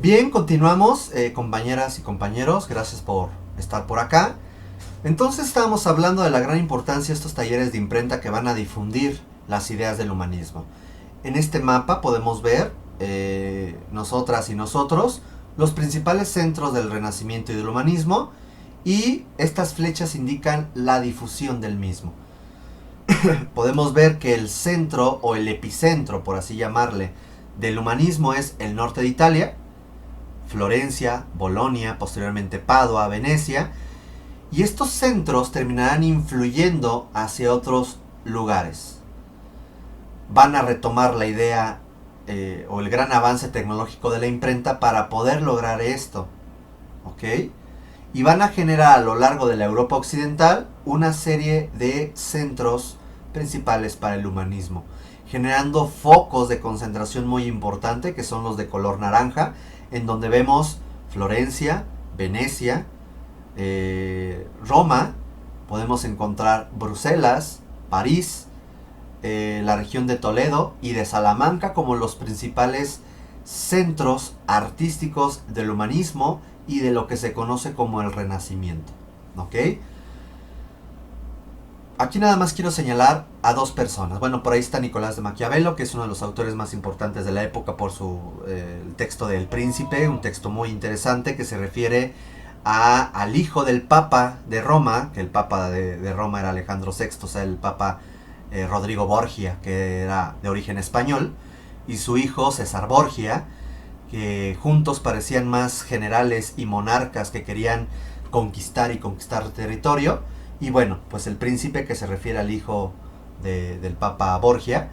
Bien, continuamos, compañeras y compañeros, gracias por estar por acá. Entonces estábamos hablando de la gran importancia de estos talleres de imprenta que van a difundir las ideas del humanismo. En este mapa podemos ver, nosotras y nosotros, los principales centros del Renacimiento y del humanismo, y estas flechas indican la difusión del mismo. Podemos ver que el centro o el epicentro, por así llamarle, del humanismo es el norte de Italia, Florencia, Bolonia, posteriormente Padua, Venecia, y estos centros terminarán influyendo hacia otros lugares. Van a retomar la idea o el gran avance tecnológico de la imprenta para poder lograr esto, ¿ok? Y van a generar a lo largo de la Europa occidental una serie de centros principales para el humanismo, generando focos de concentración muy importante que son los de color naranja, en donde vemos Florencia, Venecia, Roma, podemos encontrar Bruselas, París, la región de Toledo y de Salamanca como los principales centros artísticos del humanismo y de lo que se conoce como el Renacimiento. ¿Ok? Aquí nada más quiero señalar a dos personas. Bueno, por ahí está Nicolás de Maquiavelo, que es uno de los autores más importantes de la época por su el texto del Príncipe, un texto muy interesante que se refiere al hijo del Papa de Roma, que el Papa de Roma era Alejandro VI, o sea, el Papa Rodrigo Borgia, que era de origen español, y su hijo César Borgia, que juntos parecían más generales y monarcas que querían conquistar territorio. Y bueno, pues el príncipe, que se refiere al hijo del Papa Borgia,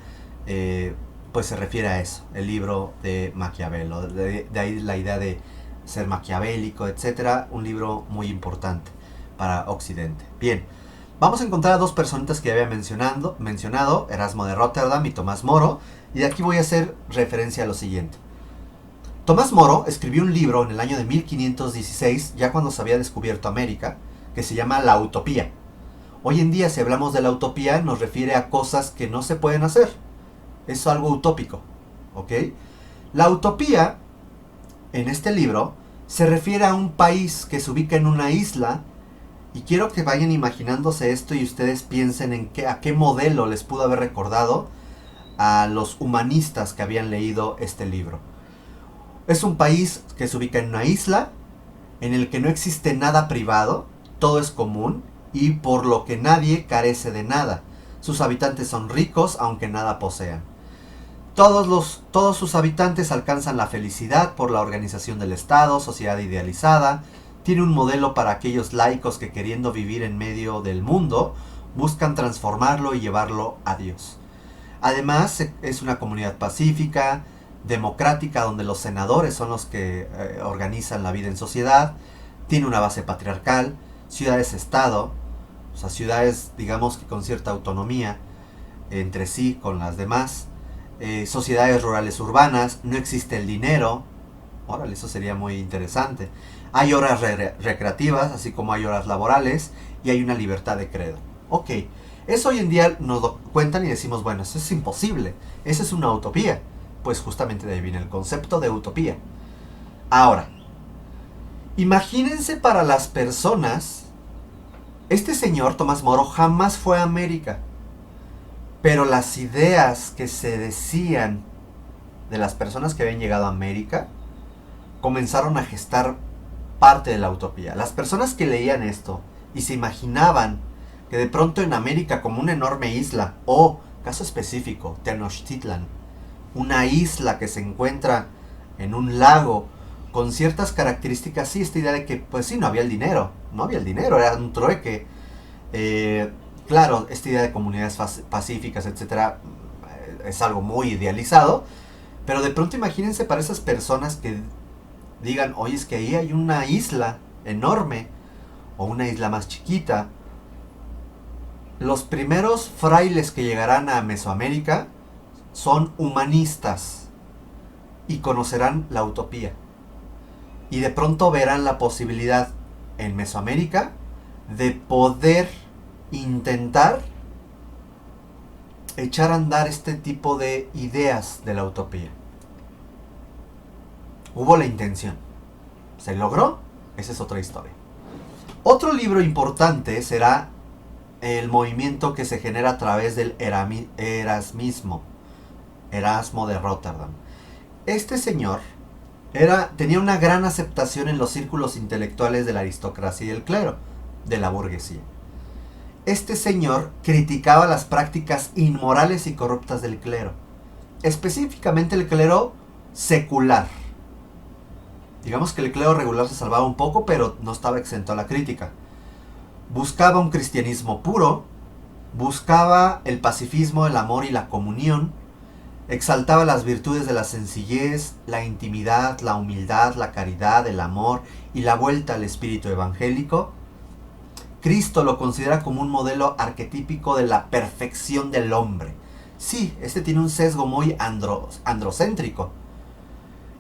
pues se refiere a eso, el libro de Maquiavelo. De ahí la idea de ser maquiavélico, etcétera. Un libro muy importante para Occidente. Bien, vamos a encontrar a dos personitas que había mencionado, Erasmo de Rotterdam y Tomás Moro. Y de aquí voy a hacer referencia a lo siguiente. Tomás Moro escribió un libro en el año de 1516, ya cuando se había descubierto América, que se llama La Utopía. Hoy en día, si hablamos de la utopía, nos refiere a cosas que no se pueden hacer. Es algo utópico, ¿ok? La utopía, en este libro, se refiere a un país que se ubica en una isla, y quiero que vayan imaginándose esto y ustedes piensen en a qué modelo les pudo haber recordado a los humanistas que habían leído este libro. Es un país que se ubica en una isla, en el que no existe nada privado, todo es común y por lo que nadie carece de nada. Sus habitantes son ricos aunque nada posean. Todos sus habitantes alcanzan la felicidad por la organización del Estado, sociedad idealizada. Tiene un modelo para aquellos laicos que, queriendo vivir en medio del mundo, buscan transformarlo y llevarlo a Dios. Además, es una comunidad pacífica, democrática, donde los senadores son los que organizan la vida en sociedad. Tiene una base patriarcal, ciudades-estado, o sea, ciudades, digamos que con cierta autonomía entre sí con las demás. Sociedades rurales urbanas, no existe el dinero. Órale, eso sería muy interesante. Hay horas recreativas, así como hay horas laborales, y hay una libertad de credo. Ok, eso hoy en día nos lo cuentan y decimos, bueno, eso es imposible, esa es una utopía. Pues justamente de ahí viene el concepto de utopía. Ahora, imagínense para las personas, este señor Tomás Moro jamás fue a América, pero las ideas que se decían de las personas que habían llegado a América comenzaron a gestar parte de la utopía. Las personas que leían esto y se imaginaban que de pronto en América, como una enorme isla, o caso específico, Tenochtitlan, una isla que se encuentra en un lago con ciertas características, sí, esta idea de que pues sí, no había el dinero, era un trueque. Claro, esta idea de comunidades pacíficas, etcétera, es algo muy idealizado, pero de pronto imagínense para esas personas que digan, oye, es que ahí hay una isla enorme, o una isla más chiquita. Los primeros frailes que llegarán a Mesoamérica son humanistas y conocerán la utopía. Y de pronto verán la posibilidad en Mesoamérica de poder intentar echar a andar este tipo de ideas de la utopía. Hubo la intención. ¿Se logró? Esa es otra historia. Otro libro importante será el movimiento que se genera a través del erasmismo, Erasmo de Rotterdam. Este señor tenía una gran aceptación en los círculos intelectuales de la aristocracia y el clero, de la burguesía. Este señor criticaba las prácticas inmorales y corruptas del clero, específicamente el clero secular. Digamos que el clero regular se salvaba un poco, pero no estaba exento a la crítica. Buscaba un cristianismo puro, buscaba el pacifismo, el amor y la comunión, exaltaba las virtudes de la sencillez, la intimidad, la humildad, la caridad, el amor y la vuelta al espíritu evangélico. Cristo lo considera como un modelo arquetípico de la perfección del hombre. Sí, este tiene un sesgo muy androcéntrico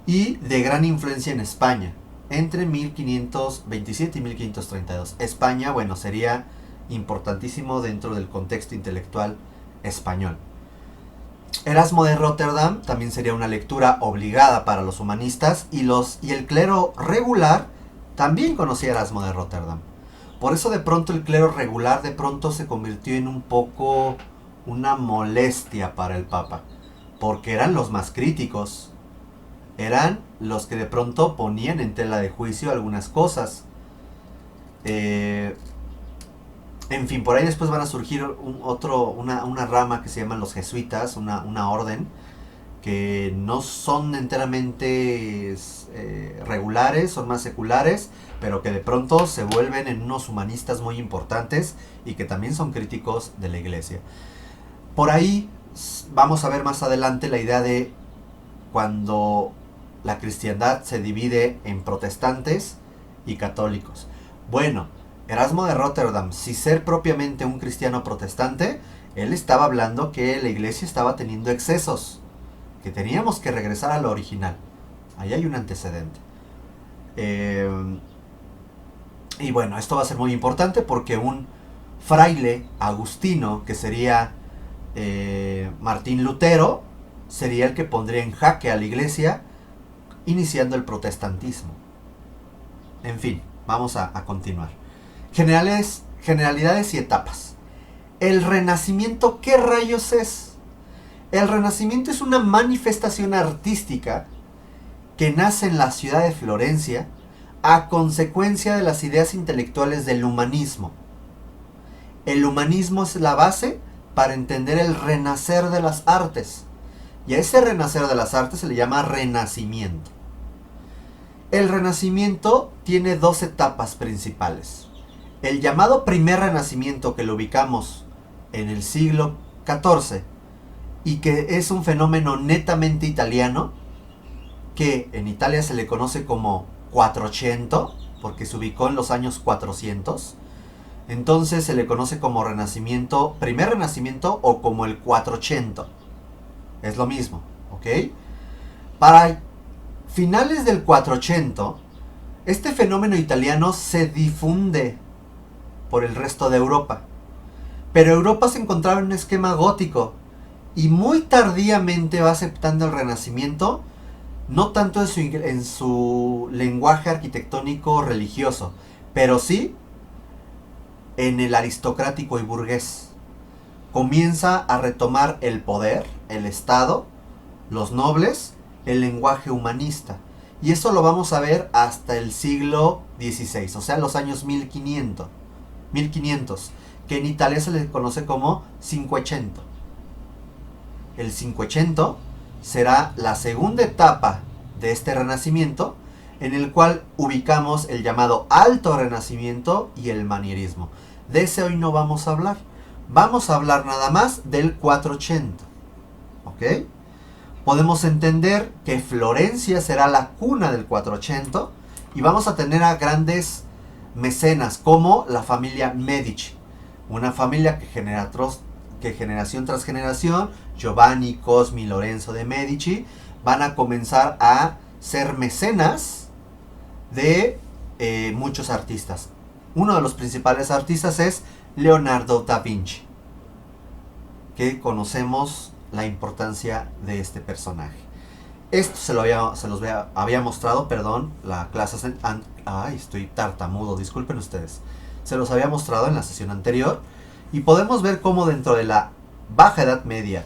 y de gran influencia en España, entre 1527 y 1532. España, bueno, sería importantísimo dentro del contexto intelectual español. Erasmo de Rotterdam también sería una lectura obligada para los humanistas y el clero regular también conocía a Erasmo de Rotterdam. Por eso de pronto el clero regular de pronto se convirtió en un poco una molestia para el Papa, porque eran los más críticos, eran los que de pronto ponían en tela de juicio algunas cosas. En fin, por ahí después van a surgir una rama que se llaman los jesuitas, una orden, que no son enteramente regulares, son más seculares, pero que de pronto se vuelven en unos humanistas muy importantes y que también son críticos de la iglesia. Por ahí vamos a ver más adelante la idea de cuando la cristiandad se divide en protestantes y católicos. Bueno, Erasmo de Rotterdam, si ser propiamente un cristiano protestante, él estaba hablando que la iglesia estaba teniendo excesos, que teníamos que regresar a lo original. Ahí hay un antecedente. Y bueno, esto va a ser muy importante porque un fraile agustino, que sería Martín Lutero, sería el que pondría en jaque a la iglesia, iniciando el protestantismo. En fin, vamos a continuar. Generalidades y etapas. El Renacimiento, ¿qué rayos es? El Renacimiento es una manifestación artística que nace en la ciudad de Florencia a consecuencia de las ideas intelectuales del humanismo. El humanismo es la base para entender el renacer de las artes. Y a ese renacer de las artes se le llama Renacimiento. El Renacimiento tiene dos etapas principales. El llamado primer Renacimiento, que lo ubicamos en el siglo XIV y que es un fenómeno netamente italiano, que en Italia se le conoce como Quattrocento, porque se ubicó en los años 400. Entonces se le conoce como Renacimiento, primer Renacimiento o como el Quattrocento. Es lo mismo, ¿ok? Para finales del Quattrocento, este fenómeno italiano se difunde por el resto de Europa. Pero Europa se encontraba en un esquema gótico y muy tardíamente va aceptando el Renacimiento, no tanto en su lenguaje arquitectónico religioso, pero sí en el aristocrático y burgués. Comienza a retomar el poder, el Estado, los nobles, el lenguaje humanista. Y eso lo vamos a ver hasta el siglo XVI, o sea, los años 1500, que en Italia se le conoce como Cinquecento. El Cinquecento será la segunda etapa de este Renacimiento, en el cual ubicamos el llamado Alto Renacimiento y el manierismo. De ese hoy no vamos a hablar. Vamos a hablar nada más del Quattrocento. ¿Ok? Podemos entender que Florencia será la cuna del Quattrocento y vamos a tener a grandes mecenas como la familia Medici. Una familia que generación tras generación, Giovanni, Cosmi, Lorenzo de Medici, van a comenzar a ser mecenas de muchos artistas. Uno de los principales artistas es Leonardo da Vinci, que conocemos la importancia de este personaje. Esto había mostrado, perdón, la clase... Ay, estoy tartamudo, disculpen ustedes. Se los había mostrado en la sesión anterior. Y podemos ver cómo dentro de la Baja Edad Media,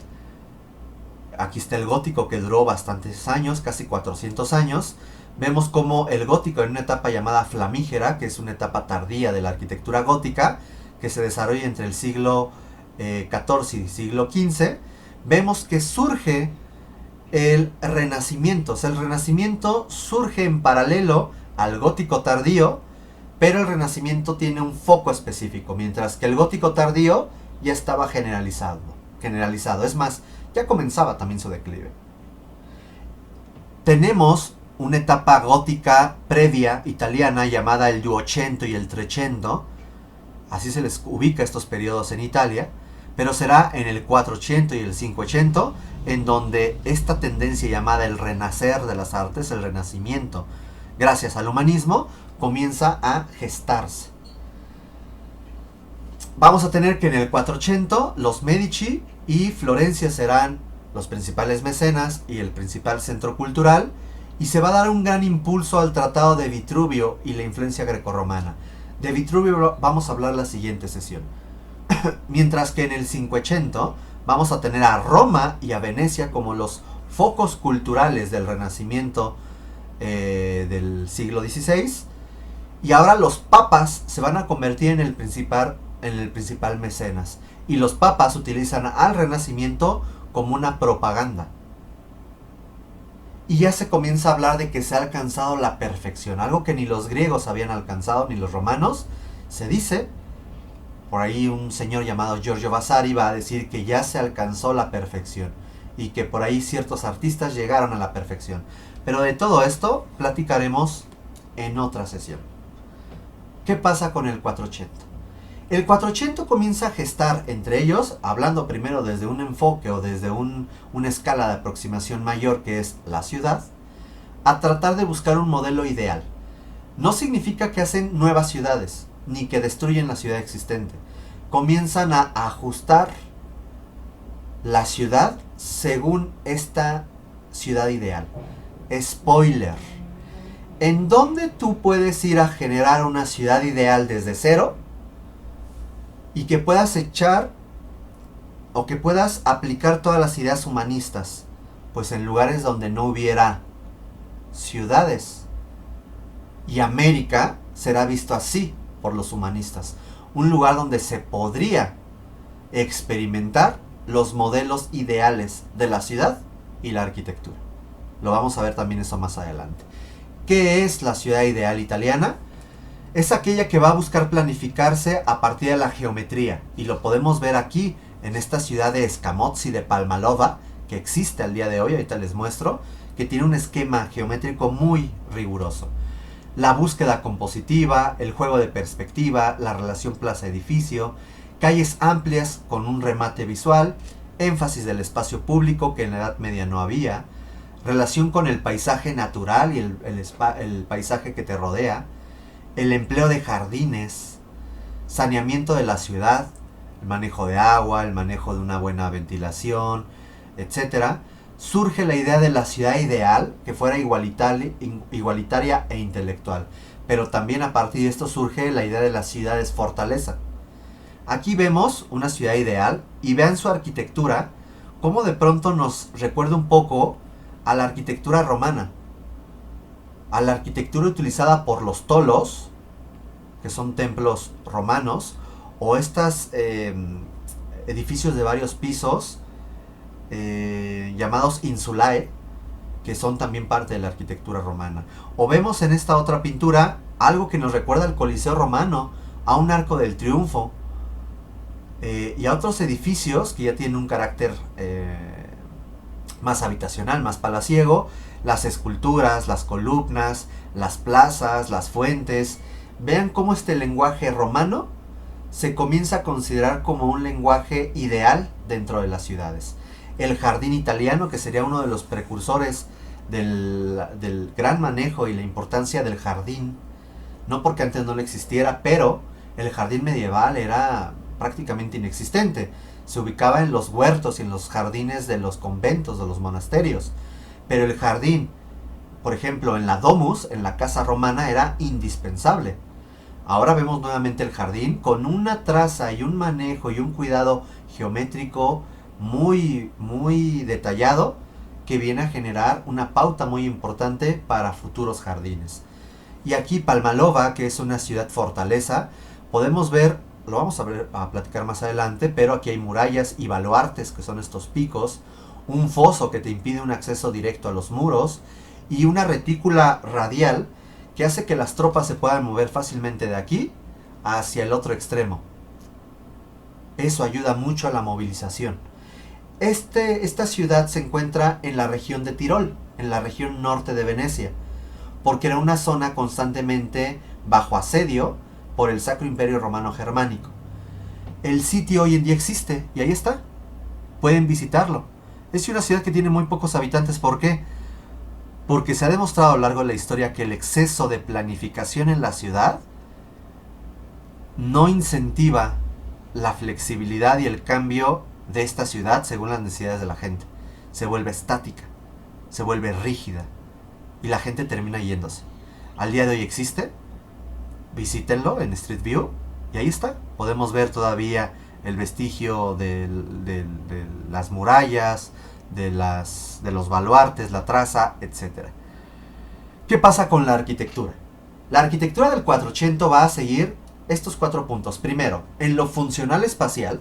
aquí está el gótico que duró bastantes años, casi 400 años. Vemos como el gótico en una etapa llamada flamígera, que es una etapa tardía de la arquitectura gótica, que se desarrolla entre el siglo XIV y siglo XV, vemos que surge el Renacimiento. O sea, el Renacimiento surge en paralelo al gótico tardío, pero el Renacimiento tiene un foco específico, mientras que el gótico tardío ya estaba generalizado. Es más, ya comenzaba también su declive. Tenemos una etapa gótica previa italiana llamada el Duecento y el Trecento, así se les ubica estos periodos en Italia, pero será en el 400 y el 500 en donde esta tendencia llamada el renacer de las artes, el renacimiento, gracias al humanismo, comienza a gestarse. Vamos a tener que en el 400 los Medici y Florencia serán los principales mecenas y el principal centro cultural, y se va a dar un gran impulso al Tratado de Vitruvio y la influencia grecorromana. De Vitruvio vamos a hablar la siguiente sesión. Mientras que en el 500 vamos a tener a Roma y a Venecia como los focos culturales del Renacimiento del siglo XVI. Y ahora los papas se van a convertir en el principal mecenas. Y los papas utilizan al Renacimiento como una propaganda. Y ya se comienza a hablar de que se ha alcanzado la perfección. Algo que ni los griegos habían alcanzado, ni los romanos. Se dice, por ahí un señor llamado Giorgio Vasari va a decir que ya se alcanzó la perfección. Y que por ahí ciertos artistas llegaron a la perfección. Pero de todo esto platicaremos en otra sesión. ¿Qué pasa con el 480? El 480 comienza a gestar entre ellos, hablando primero desde un enfoque o desde una escala de aproximación mayor que es la ciudad, a tratar de buscar un modelo ideal. No significa que hacen nuevas ciudades, ni que destruyen la ciudad existente. Comienzan a ajustar la ciudad según esta ciudad ideal. Spoiler. ¿En dónde tú puedes ir a generar una ciudad ideal desde cero? Y que puedas echar o que puedas aplicar todas las ideas humanistas, pues en lugares donde no hubiera ciudades. Y América será visto así por los humanistas, un lugar donde se podría experimentar los modelos ideales de la ciudad y la arquitectura. Lo vamos a ver también eso más adelante. ¿Qué es la ciudad ideal italiana? Es aquella que va a buscar planificarse a partir de la geometría, y lo podemos ver aquí en esta ciudad de Scamozzi de Palmalova, que existe al día de hoy, ahorita les muestro, que tiene un esquema geométrico muy riguroso. La búsqueda compositiva, el juego de perspectiva, la relación plaza-edificio, calles amplias con un remate visual, énfasis del espacio público que en la Edad Media no había, relación con el paisaje natural y el paisaje que te rodea, el empleo de jardines, saneamiento de la ciudad, el manejo de agua, el manejo de una buena ventilación, etc. Surge la idea de la ciudad ideal que fuera igualitaria e intelectual. Pero también a partir de esto surge la idea de las ciudades fortaleza. Aquí vemos una ciudad ideal y vean su arquitectura, como de pronto nos recuerda un poco a la arquitectura romana, a la arquitectura utilizada por los tolos, que son templos romanos, o estos edificios de varios pisos llamados insulae, que son también parte de la arquitectura romana. O vemos en esta otra pintura algo que nos recuerda al Coliseo romano, a un Arco del Triunfo, y a otros edificios que ya tienen un carácter más habitacional, más palaciego, las esculturas, las columnas, las plazas, las fuentes. Vean cómo este lenguaje romano se comienza a considerar como un lenguaje ideal dentro de las ciudades. El jardín italiano, que sería uno de los precursores del gran manejo y la importancia del jardín, no porque antes no le existiera, pero el jardín medieval era prácticamente inexistente. Se ubicaba en los huertos y en los jardines de los conventos, de los monasterios. Pero el jardín, por ejemplo, en la domus, en la casa romana, era indispensable. Ahora vemos nuevamente el jardín con una traza y un manejo y un cuidado geométrico muy detallado, que viene a generar una pauta muy importante para futuros jardines. Y aquí Palmalova, que es una ciudad fortaleza, podemos ver, lo vamos a platicar más adelante, pero aquí hay murallas y baluartes, que son estos picos, un foso que te impide un acceso directo a los muros, y una retícula radial que hace que las tropas se puedan mover fácilmente de aquí hacia el otro extremo. Eso ayuda mucho a la movilización. Esta ciudad se encuentra en la región de Tirol, en la región norte de Venecia, porque era una zona constantemente bajo asedio por el Sacro Imperio Romano Germánico. El sitio hoy en día existe y ahí está. Pueden visitarlo. Es una ciudad que tiene muy pocos habitantes. ¿Por qué? Porque se ha demostrado a lo largo de la historia que el exceso de planificación en la ciudad no incentiva la flexibilidad y el cambio de esta ciudad según las necesidades de la gente. Se vuelve estática, se vuelve rígida y la gente termina yéndose. Al día de hoy existe, visítenlo en Street View y ahí está. Podemos ver todavía el vestigio de las murallas, de los baluartes, la traza, etc. ¿Qué pasa con la arquitectura? La arquitectura del 480 va a seguir estos 4 puntos. Primero, en lo funcional espacial,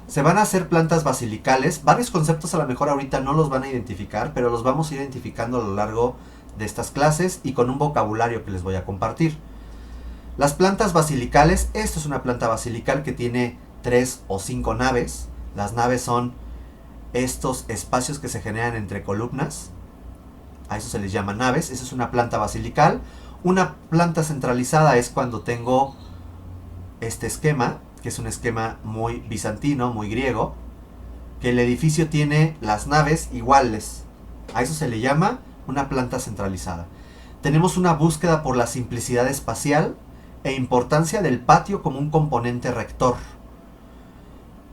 se van a hacer plantas basilicales. Varios conceptos a lo mejor ahorita no los van a identificar, pero los vamos a ir identificando a lo largo de estas clases y con un vocabulario que les voy a compartir. Las plantas basilicales, esto es una planta basilical que tiene 3 o 5 naves. Las naves son estos espacios que se generan entre columnas. A eso se les llama naves. Esa es una planta basilical. Una planta centralizada es cuando tengo este esquema, que es un esquema muy bizantino, muy griego, que el edificio tiene las naves iguales. A eso se le llama una planta centralizada. Tenemos una búsqueda por la simplicidad espacial e importancia del patio como un componente rector.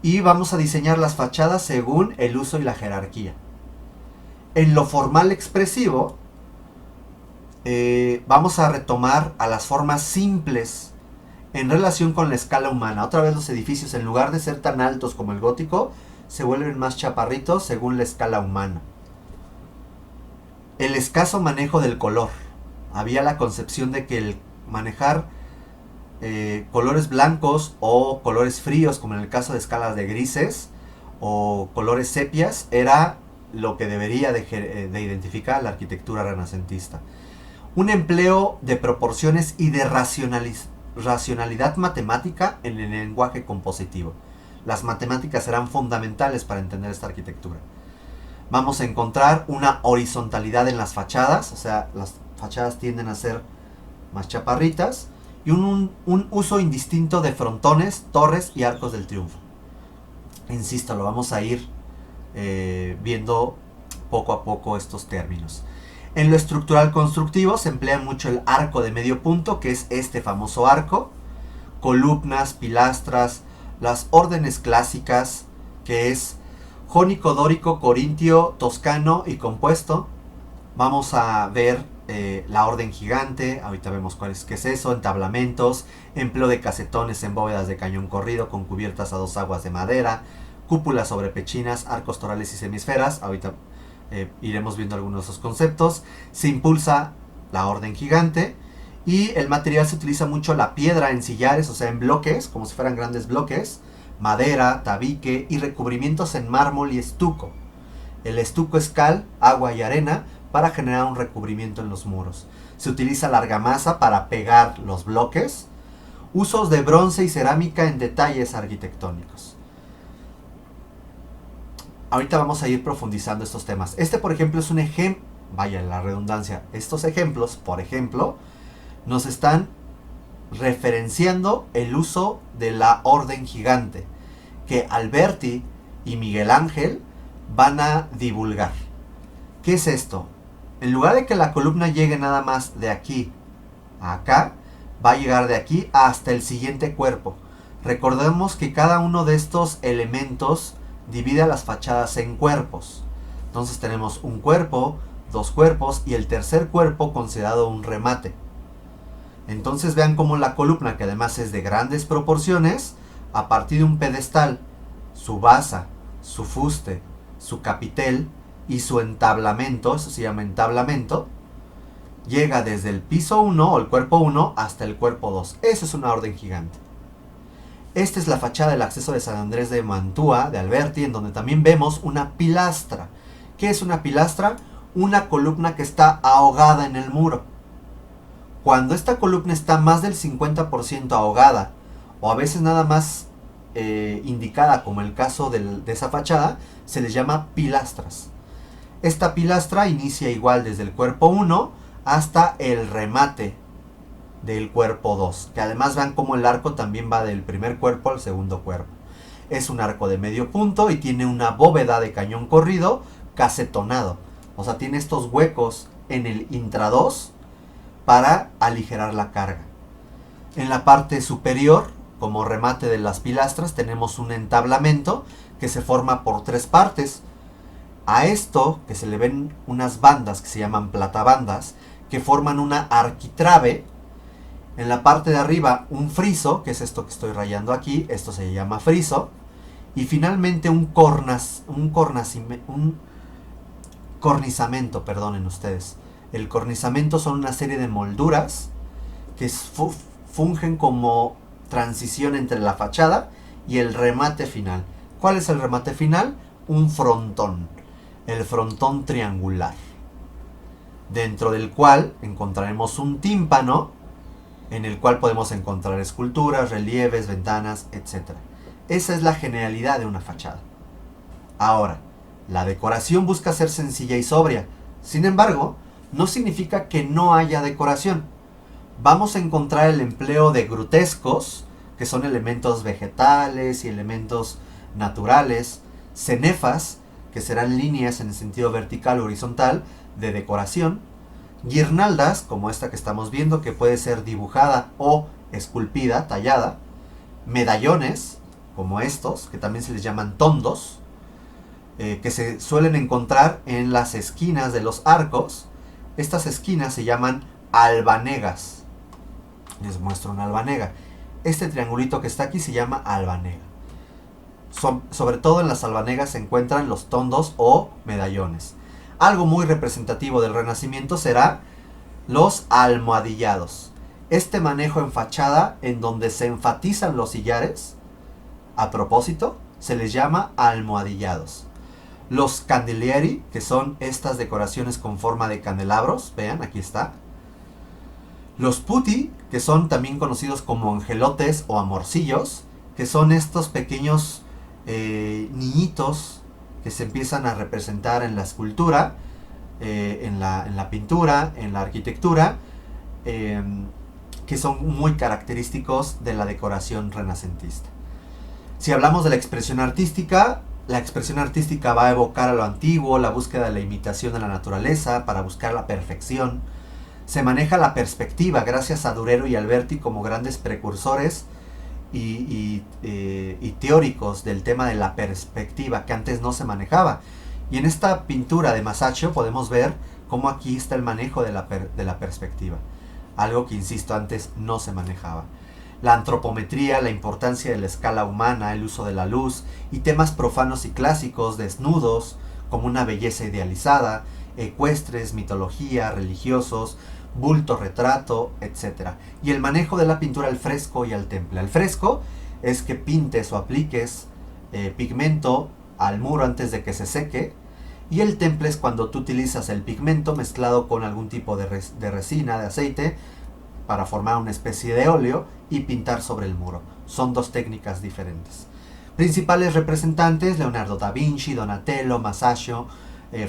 Y vamos a diseñar las fachadas según el uso y la jerarquía. En lo formal expresivo, vamos a retomar a las formas simples en relación con la escala humana. Otra vez los edificios, en lugar de ser tan altos como el gótico, se vuelven más chaparritos según la escala humana. El escaso manejo del color. Había la concepción de que el manejar colores blancos o colores fríos, como en el caso de escalas de grises, o colores sepias, era lo que debería de identificar la arquitectura renacentista. Un empleo de proporciones y de racionalidad matemática en el lenguaje compositivo. Las matemáticas serán fundamentales para entender esta arquitectura. Vamos a encontrar una horizontalidad en las fachadas, o sea, las fachadas tienden a ser más chaparritas, y un uso indistinto de frontones, torres y arcos del triunfo. Insisto, lo vamos a ir viendo poco a poco estos términos. En lo estructural constructivo se emplea mucho el arco de medio punto, que es este famoso arco, columnas, pilastras, las órdenes clásicas, que es jónico, dórico, corintio, toscano y compuesto. Vamos a ver la orden gigante, ahorita vemos qué es eso, entablamentos, empleo de casetones en bóvedas de cañón corrido con cubiertas a 2 aguas de madera, cúpulas sobre pechinas, arcos torales y semisferas. Ahorita iremos viendo algunos de esos conceptos. Se impulsa la orden gigante y el material se utiliza mucho la piedra en sillares, o sea en bloques, como si fueran grandes bloques, madera, tabique y recubrimientos en mármol y estuco. El estuco es cal, agua y arena para generar un recubrimiento en los muros. Se utiliza la argamasa para pegar los bloques. Usos de bronce y cerámica en detalles arquitectónicos. Ahorita vamos a ir profundizando estos temas. Este, por ejemplo, es un ejemplo, vaya la redundancia, estos ejemplos, por ejemplo, nos están referenciando el uso de la orden gigante, que Alberti y Miguel Ángel van a divulgar. ¿Qué es esto? En lugar de que la columna llegue nada más de aquí a acá, va a llegar de aquí hasta el siguiente cuerpo. Recordemos que cada uno de estos elementos divide a las fachadas en cuerpos. Entonces tenemos un cuerpo, dos cuerpos y el tercer cuerpo considerado un remate. Entonces vean cómo la columna, que además es de grandes proporciones, a partir de un pedestal, su basa, su fuste, su capitel y su entablamento, eso se llama entablamento, llega desde el piso 1 o el cuerpo 1 hasta el cuerpo 2. Eso es una orden gigante. Esta es la fachada del acceso de San Andrés de Mantua, de Alberti, en donde también vemos una pilastra. ¿Qué es una pilastra? Una columna que está ahogada en el muro. Cuando esta columna está más del 50% ahogada, o a veces nada más indicada, como el caso de esa fachada, se les llama pilastras. Esta pilastra inicia igual desde el cuerpo 1 hasta el remate del cuerpo 2, que además vean como el arco también va del primer cuerpo al segundo cuerpo. Es un arco de medio punto y tiene una bóveda de cañón corrido casetonado, o sea, tiene estos huecos en el intradós para aligerar la carga. En la parte superior, como remate de las pilastras, tenemos un entablamento que se forma por tres partes. A esto, que se le ven unas bandas que se llaman platabandas, que forman una arquitrabe. En la parte de arriba un friso, que es esto que estoy rayando aquí, esto se llama friso. Y finalmente un cornizamento, perdonen ustedes. El cornizamento son una serie de molduras que fungen como transición entre la fachada y el remate final. ¿Cuál es el remate final? Un frontón. El frontón triangular. Dentro del cual encontraremos un tímpano, en el cual podemos encontrar esculturas, relieves, ventanas, etc. Esa es la generalidad de una fachada. Ahora, la decoración busca ser sencilla y sobria. Sin embargo, no significa que no haya decoración. Vamos a encontrar el empleo de grutescos, que son elementos vegetales y elementos naturales, cenefas, que serán líneas en el sentido vertical o horizontal de decoración, guirnaldas, como esta que estamos viendo, que puede ser dibujada o esculpida, tallada, medallones, como estos, que también se les llaman tondos, que se suelen encontrar en las esquinas de los arcos. Estas esquinas se llaman albanegas. Les muestro una albanega. Este triangulito que está aquí se llama albanega. Sobre todo en las albanegas se encuentran los tondos o medallones. Algo muy representativo del Renacimiento será los almohadillados. Este manejo en fachada, en donde se enfatizan los sillares, a propósito, se les llama almohadillados. Los candelieri, que son estas decoraciones con forma de candelabros, vean, aquí está. Los putti, que son también conocidos como angelotes o amorcillos, que son estos pequeños niñitos que se empiezan a representar en la escultura, en la pintura, en la arquitectura, que son muy característicos de la decoración renacentista. Si hablamos de la expresión artística va a evocar a lo antiguo, la búsqueda de la imitación de la naturaleza para buscar la perfección. Se maneja la perspectiva gracias a Durero y Alberti como grandes precursores y teóricos del tema de la perspectiva, que antes no se manejaba. Y en esta pintura de Masaccio podemos ver cómo aquí está el manejo de la perspectiva, algo que, insisto, antes no se manejaba. La antropometría, la importancia de la escala humana, el uso de la luz y temas profanos y clásicos, desnudos, como una belleza idealizada, ecuestres, mitología, religiosos, bulto, retrato, etc. Y el manejo de la pintura al fresco y al temple. Al fresco es que pintes o apliques pigmento al muro antes de que se seque, y el temple es cuando tú utilizas el pigmento mezclado con algún tipo de resina, de aceite, para formar una especie de óleo y pintar sobre el muro. Son dos técnicas diferentes. Principales representantes: Leonardo da Vinci, Donatello, Masaccio,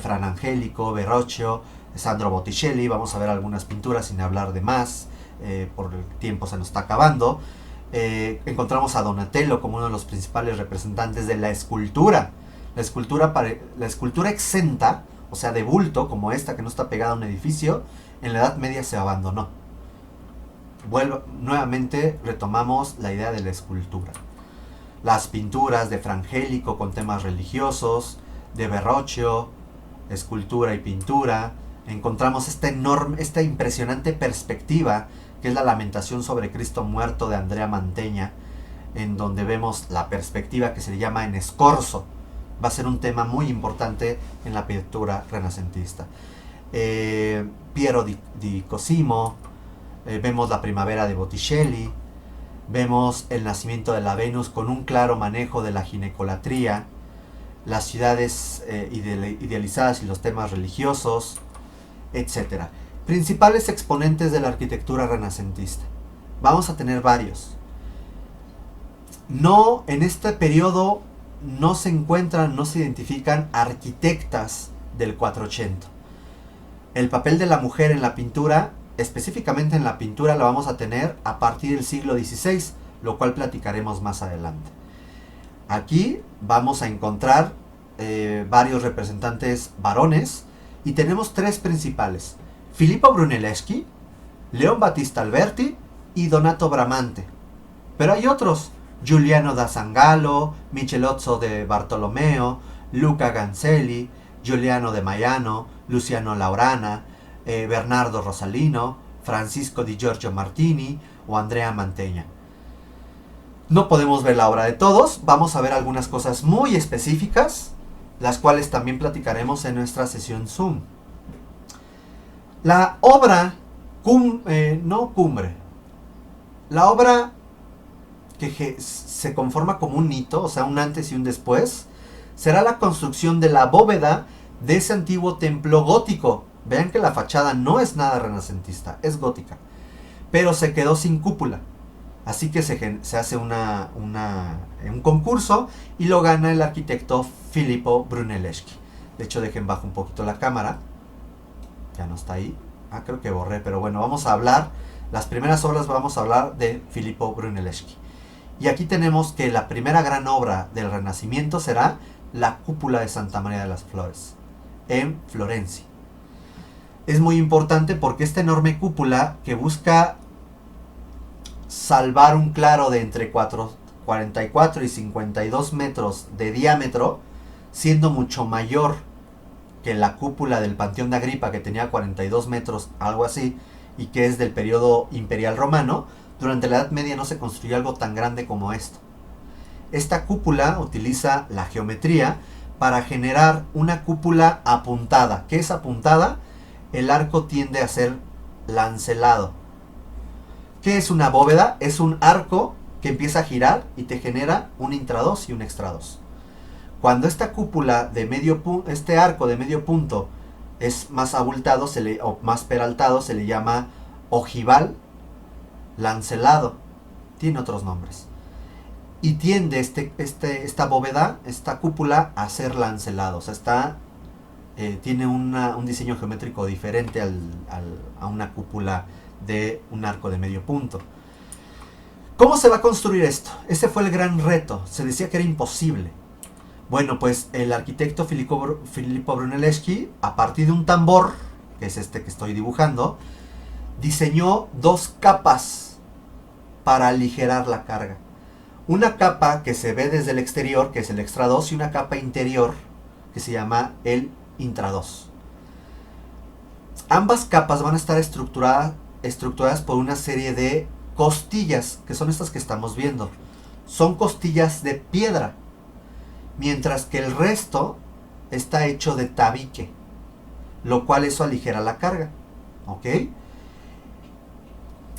Fra Angelico, Verrocchio, Sandro Botticelli. Vamos a ver algunas pinturas sin hablar de más, por el tiempo se nos está acabando. Encontramos a Donatello como uno de los principales representantes de la escultura. La escultura exenta, o sea, de bulto, como esta que no está pegada a un edificio, en la Edad Media se abandonó. Nuevamente retomamos la idea de la escultura. Las pinturas de Fra Angelico con temas religiosos, de Verrocchio, escultura y pintura, Encontramos esta impresionante perspectiva que es la Lamentación sobre Cristo muerto de Andrea Mantegna, en donde vemos la perspectiva que se le llama en escorzo. Va a ser un tema muy importante en la pintura renacentista. Piero di Cosimo, vemos la primavera de Botticelli, vemos el nacimiento de la Venus con un claro manejo de la ginecolatría, las ciudades idealizadas y los temas religiosos, etc. Principales exponentes de la arquitectura renacentista. Vamos a tener varios. No, en este periodo no se encuentran, no se identifican arquitectas del 480. El papel de la mujer en la pintura, específicamente en la pintura, la vamos a tener a partir del siglo XVI, lo cual platicaremos más adelante. Aquí vamos a encontrar varios representantes varones y tenemos tres principales: Filippo Brunelleschi, Leon Battista Alberti y Donato Bramante. Pero hay otros: Giuliano da Sangallo, Michelozzo de Bartolomeo, Luca Ganzelli, Giuliano de Maiano, Luciano Laurana, Bernardo Rosalino, Francisco di Giorgio Martini o Andrea Mantegna. No podemos ver la obra de todos, vamos a ver algunas cosas muy específicas, las cuales también platicaremos en nuestra sesión Zoom. La obra, la obra que se conforma como un hito, o sea, un antes y un después, será la construcción de la bóveda de ese antiguo templo gótico. Vean que la fachada no es nada renacentista, es gótica, pero se quedó sin cúpula. Así que se hace un concurso y lo gana el arquitecto Filippo Brunelleschi. De hecho, dejen bajo un poquito la cámara. Ya no está ahí. Creo que borré, pero bueno, vamos a hablar. Las primeras obras vamos a hablar de Filippo Brunelleschi. Y aquí tenemos que la primera gran obra del Renacimiento será la cúpula de Santa María de las Flores, en Florencia. Es muy importante porque esta enorme cúpula, que busca salvar un claro de entre 44 y 52 metros de diámetro, siendo mucho mayor que la cúpula del Panteón de Agripa, que tenía 42 metros, algo así, y que es del periodo imperial romano. Durante la Edad Media no se construyó algo tan grande como esto. Esta cúpula utiliza la geometría para generar una cúpula apuntada. ¿Qué es apuntada? El arco tiende a ser lancelado. ¿Qué es una bóveda? Es un arco que empieza a girar y te genera un intrados y un extrados. Cuando esta cúpula de este arco de medio punto es más abultado o más peraltado, se le llama ojival lancelado. Tiene otros nombres. Y tiende esta bóveda, esta cúpula, a ser lancelado. O sea, tiene un diseño geométrico diferente a una cúpula de un arco de medio punto. ¿Cómo se va a construir esto? Ese fue el gran reto. Se decía que era imposible. Bueno, pues el arquitecto Filippo Brunelleschi, a partir de un tambor, que es este que estoy dibujando, diseñó dos capas para aligerar la carga. Una capa que se ve desde el exterior, que es el extrados, y una capa interior, que se llama el intrados. Ambas capas van a estar estructuradas por una serie de costillas, que son estas que estamos viendo. Son costillas de piedra, mientras que el resto está hecho de tabique, lo cual eso aligera la carga. ¿Ok?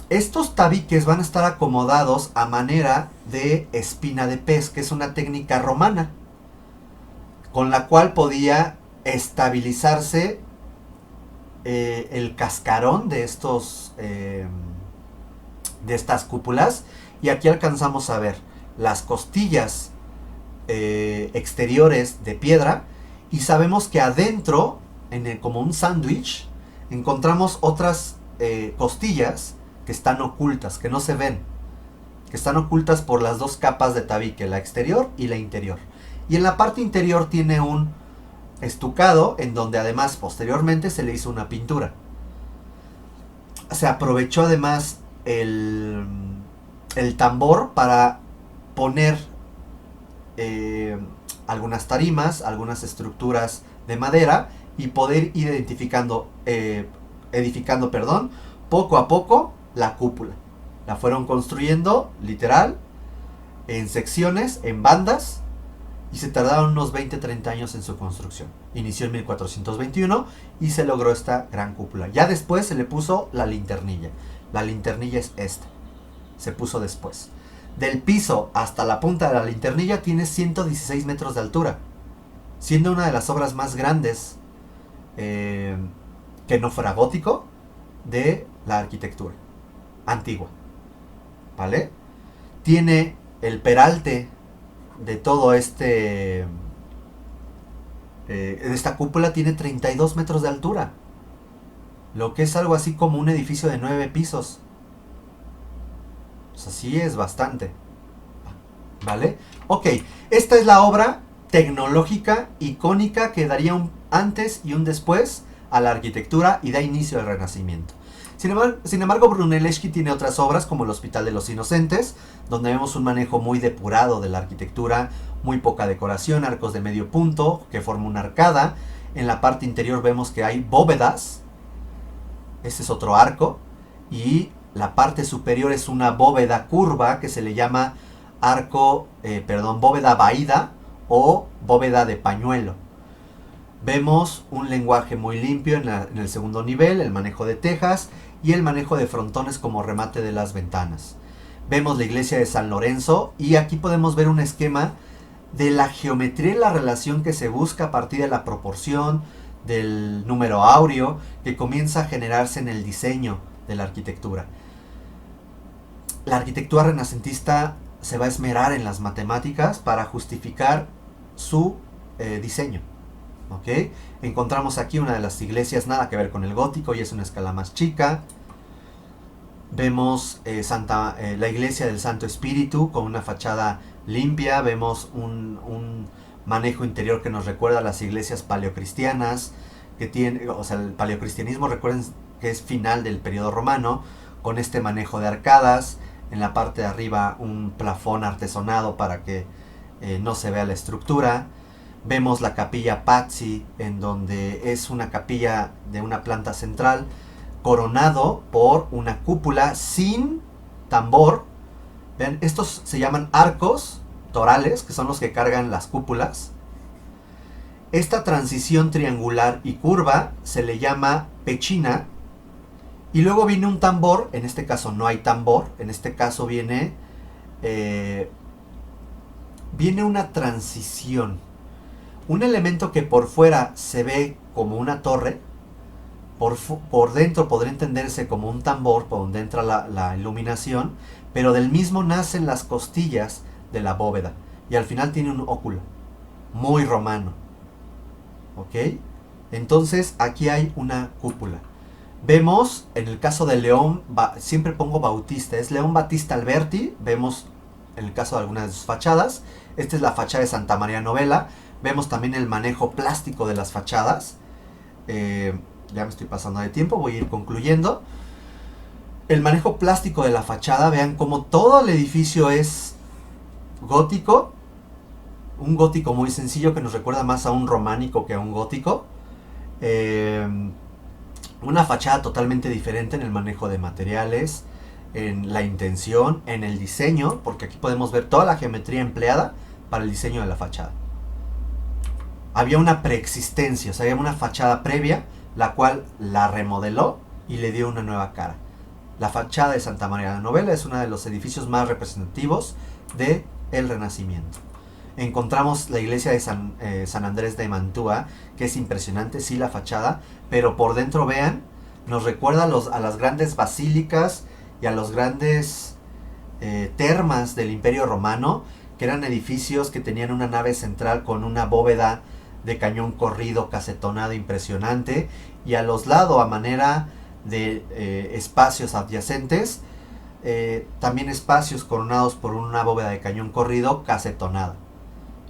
Estos tabiques van a estar acomodados a manera de espina de pez, que es una técnica romana, con la cual podía estabilizarse el cascarón de estas cúpulas. Y aquí alcanzamos a ver las costillas exteriores de piedra, y sabemos que adentro, como un sándwich, encontramos otras costillas que están ocultas, que no se ven, que están ocultas por las dos capas de tabique, la exterior y la interior. Y en la parte interior tiene un estucado, en donde además posteriormente se le hizo una pintura. Se aprovechó además el tambor para poner algunas tarimas, algunas estructuras de madera, y poder ir edificando, poco a poco la cúpula. La fueron construyendo, literal, en secciones, en bandas, y se tardaron unos 20-30 años en su construcción. Inició en 1421 y se logró esta gran cúpula. Ya después se le puso la linternilla. La linternilla es esta. Se puso después. Del piso hasta la punta de la linternilla tiene 116 metros de altura, siendo una de las obras más grandes, que no fuera gótico, de la arquitectura antigua. ¿Vale? Tiene el peralte de todo de esta cúpula, tiene 32 metros de altura, lo que es algo así como un edificio de 9 pisos. O sea, sí es bastante. ¿Vale? Ok, esta es la obra tecnológica icónica que daría un antes y un después a la arquitectura y da inicio al Renacimiento. Sin embargo, Brunelleschi tiene otras obras como el Hospital de los Inocentes, donde vemos un manejo muy depurado de la arquitectura, muy poca decoración, arcos de medio punto que forman una arcada. En la parte interior vemos que hay bóvedas, este es otro arco, y la parte superior es una bóveda curva que se le llama bóveda vaída o bóveda de pañuelo. Vemos un lenguaje muy limpio en el segundo nivel, el manejo de tejas y el manejo de frontones como remate de las ventanas. Vemos la iglesia de San Lorenzo y aquí podemos ver un esquema de la geometría y la relación que se busca a partir de la proporción, del número áureo, que comienza a generarse en el diseño de la arquitectura. La arquitectura renacentista se va a esmerar en las matemáticas para justificar su diseño. ¿Ok? Encontramos aquí una de las iglesias, nada que ver con el gótico, y es una escala más chica. Vemos la iglesia del Santo Espíritu con una fachada limpia. Vemos un manejo interior que nos recuerda a las iglesias paleocristianas, que tiene, o sea, el paleocristianismo, recuerden que es final del periodo romano, con este manejo de arcadas. En la parte de arriba un plafón artesonado para que no se vea la estructura. Vemos la capilla Pazzi, en donde es una capilla de una planta central, coronado por una cúpula sin tambor. Vean, estos se llaman arcos torales, que son los que cargan las cúpulas. Esta transición triangular y curva se le llama pechina. Y luego viene un tambor, en este caso no hay tambor, en este caso viene una transición. Un elemento que por fuera se ve como una torre, por dentro podría entenderse como un tambor, por donde entra la iluminación, pero del mismo nacen las costillas de la bóveda. Y al final tiene un óculo, muy romano. ¿Ok? Entonces aquí hay una cúpula. Vemos, en el caso de León, siempre pongo Bautista, es León Battista Alberti. Vemos en el caso de algunas de sus fachadas. Esta es la fachada de Santa María Novella. Vemos también el manejo plástico de las fachadas. Ya me estoy pasando de tiempo, voy a ir concluyendo. El manejo plástico de la fachada, vean cómo todo el edificio es gótico. Un gótico muy sencillo que nos recuerda más a un románico que a un gótico. Una fachada totalmente diferente en el manejo de materiales, en la intención, en el diseño, porque aquí podemos ver toda la geometría empleada para el diseño de la fachada. Había una preexistencia, o sea, había una fachada previa, la cual la remodeló y le dio una nueva cara. La fachada de Santa María de la Novella es uno de los edificios más representativos del Renacimiento. Encontramos la iglesia de San Andrés de Mantua, que es impresionante, sí, la fachada, pero por dentro, vean, nos recuerda a las grandes basílicas y a los grandes termas del Imperio Romano, que eran edificios que tenían una nave central con una bóveda de cañón corrido, casetonado, impresionante, y a los lados, a manera de espacios adyacentes, también espacios coronados por una bóveda de cañón corrido, casetonada.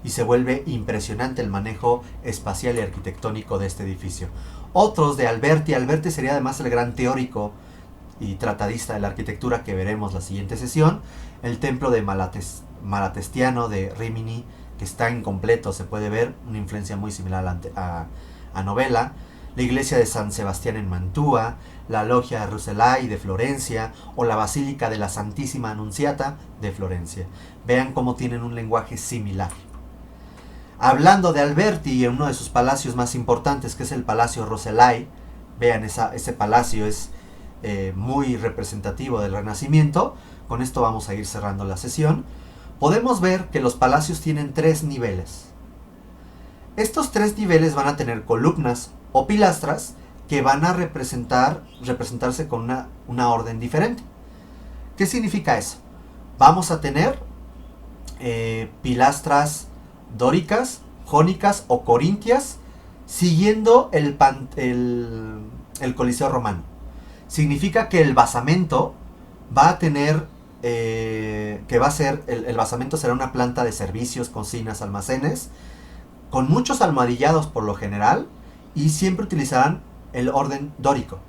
Y se vuelve impresionante el manejo espacial y arquitectónico de este edificio. Otros de Alberti. Alberti sería además el gran teórico y tratadista de la arquitectura que veremos la siguiente sesión. El templo de Malatestiano de Rimini, que está incompleto, se puede ver una influencia muy similar a Novella, la iglesia de San Sebastián en Mantua, la Logia de Rucellai de Florencia o la Basílica de la Santísima Annunziata de Florencia. Vean cómo tienen un lenguaje similar. Hablando de Alberti en uno de sus palacios más importantes, que es el Palacio Rucellai, vean ese palacio es muy representativo del Renacimiento. Con esto vamos a ir cerrando la sesión. Podemos ver que los palacios tienen 3 niveles. Estos 3 niveles van a tener columnas o pilastras que van a representarse con una orden diferente. ¿Qué significa eso? Vamos a tener pilastras dóricas, jónicas o corintias siguiendo el Coliseo romano. Significa que el basamento va a tener el basamento será una planta de servicios, cocinas, almacenes, con muchos almohadillados por lo general, y siempre utilizarán el orden dórico.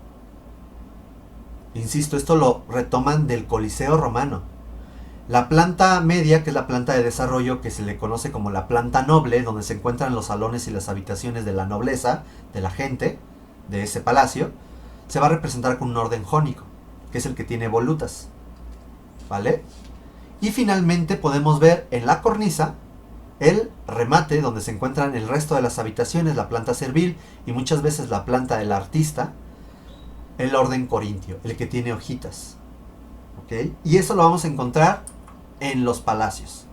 Insisto, esto lo retoman del Coliseo romano. La planta media, que es la planta de desarrollo, que se le conoce como la planta noble, donde se encuentran los salones y las habitaciones de la nobleza, de la gente, de ese palacio, se va a representar con un orden jónico, que es el que tiene volutas. ¿Vale? Y finalmente podemos ver en la cornisa el remate, donde se encuentran el resto de las habitaciones, la planta servil y muchas veces la planta del artista, el orden corintio, el que tiene hojitas. ¿Ok? Y eso lo vamos a encontrar en los palacios.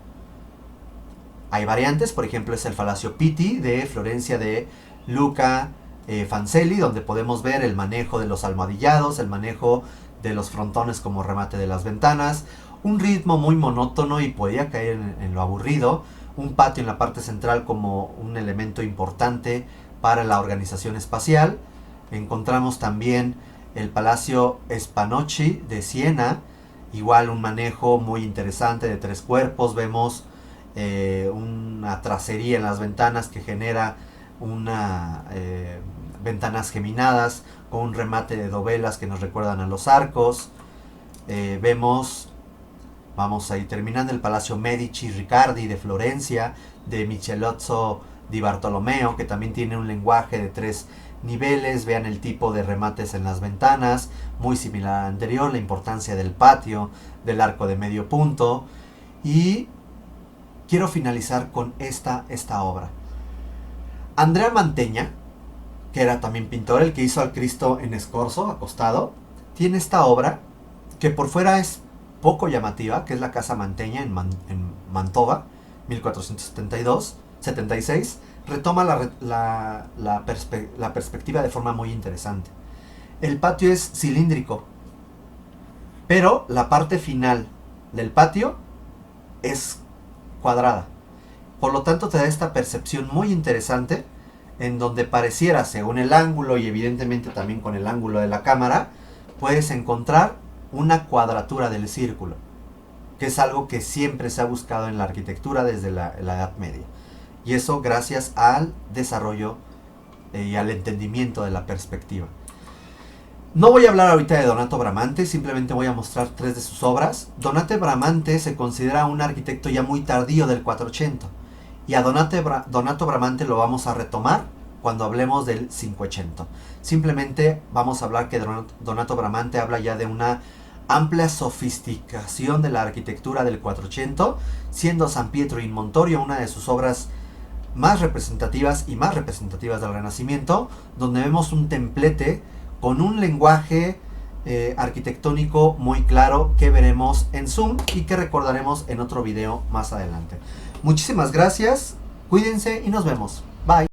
Hay variantes, por ejemplo es el Palacio Pitti de Florencia de Luca Fancelli, donde podemos ver el manejo de los almohadillados, el manejo de los frontones como remate de las ventanas, un ritmo muy monótono y podía caer en lo aburrido, un patio en la parte central como un elemento importante para la organización espacial. Encontramos también el Palacio Spanocchi de Siena, igual un manejo muy interesante de 3 cuerpos. Vemos una tracería en las ventanas que genera ventanas geminadas con un remate de dovelas que nos recuerdan a los arcos. Vamos a ir terminando, el Palacio Medici Riccardi de Florencia, de Michelozzo di Bartolomeo, que también tiene un lenguaje de 3 niveles. Vean el tipo de remates en las ventanas, muy similar al anterior, la importancia del patio, del arco de medio punto. Y quiero finalizar con esta obra. Andrea Mantegna, que era también pintor, el que hizo al Cristo en escorzo, acostado, tiene esta obra que por fuera es poco llamativa, que es la Casa Mantegna en Mantova, 1476, retoma la perspectiva de forma muy interesante. El patio es cilíndrico, pero la parte final del patio es cuadrada. Por lo tanto te da esta percepción muy interesante, en donde pareciera, según el ángulo y evidentemente también con el ángulo de la cámara, puedes encontrar una cuadratura del círculo, que es algo que siempre se ha buscado en la arquitectura desde la Edad Media. Y eso gracias al desarrollo y al entendimiento de la perspectiva. No voy a hablar ahorita de Donato Bramante, simplemente voy a mostrar 3 de sus obras. Donato Bramante se considera un arquitecto ya muy tardío del 480, y a Donato Bramante lo vamos a retomar cuando hablemos del 580. Simplemente vamos a hablar que Donato Bramante habla ya de una amplia sofisticación de la arquitectura del 480, siendo San Pietro in Montorio una de sus obras más representativas y más representativas del Renacimiento, donde vemos un templete con un lenguaje arquitectónico muy claro que veremos en Zoom y que recordaremos en otro video más adelante. Muchísimas gracias, cuídense y nos vemos. Bye.